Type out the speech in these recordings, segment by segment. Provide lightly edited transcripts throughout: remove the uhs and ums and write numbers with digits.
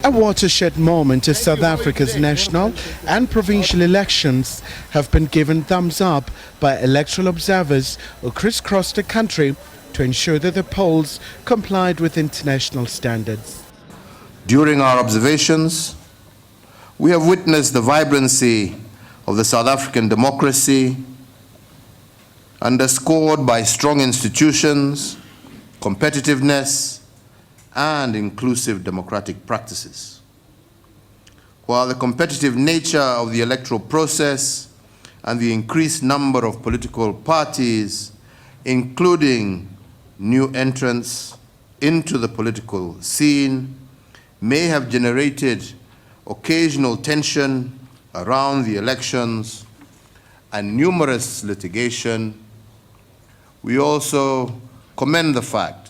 A watershed moment as South Africa's national and provincial elections have been given thumbs up by electoral observers who crisscrossed the country to ensure that the polls complied with international standards. During our observations, we have witnessed the vibrancy of the South African democracy, underscored by strong institutions, competitiveness, and inclusive democratic practices. While the competitive nature of the electoral process and the increased number of political parties, including new entrants into the political scene, may have generated occasional tension around the elections and numerous litigation, we also commend the fact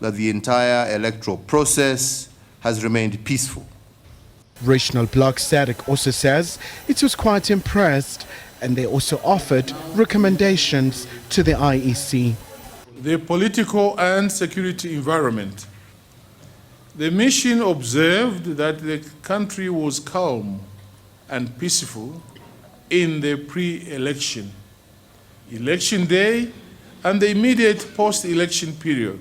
that the entire electoral process has remained peaceful. Regional Bloc SADC also says it was quite impressed, and they also offered recommendations to the IEC. The political and security environment. The mission observed that the country was calm and peaceful in the pre-election, election day, and the immediate post-election period.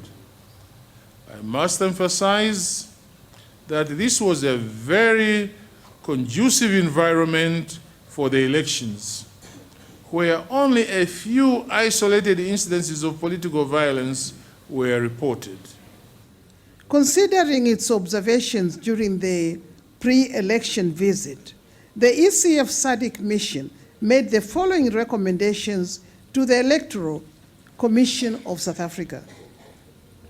I must emphasize that this was a very conducive environment for the elections, where only a few isolated incidences of political violence were reported. Considering its observations during the pre-election visit, the ECF SADC mission made the following recommendations to the Electoral Commission of South Africa: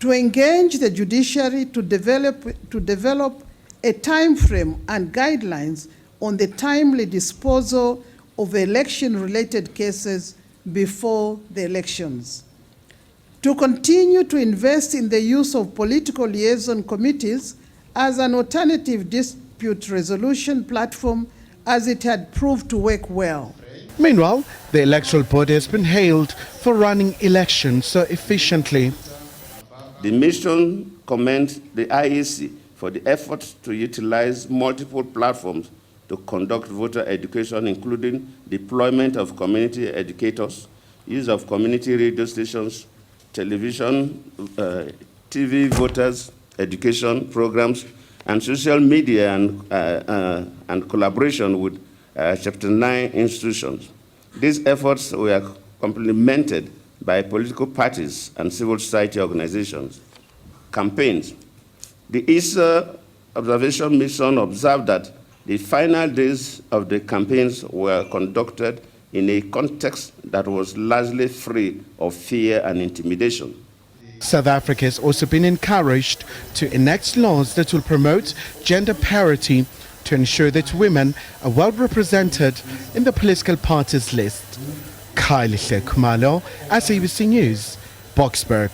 to engage the judiciary to develop a time frame and guidelines on the timely disposal of election-related cases before the elections; to continue to invest in the use of political liaison committees as an alternative dispute resolution platform, as it had proved to work well. Meanwhile, the electoral board has been hailed for running elections so efficiently. The mission commends the IEC for the efforts to utilize multiple platforms to conduct voter education, including deployment of community educators, use of community radio stations, television, TV voters education programs, and social media and collaboration with Chapter 9 institutions. These efforts were complemented by political parties and civil society organizations. Campaigns. The ESA observation mission observed that the final days of the campaigns were conducted in a context that was largely free of fear and intimidation. South Africa has also been encouraged to enact laws that will promote gender parity to ensure that women are well represented in the political parties list. Khumalo, SABC News, Boksburg.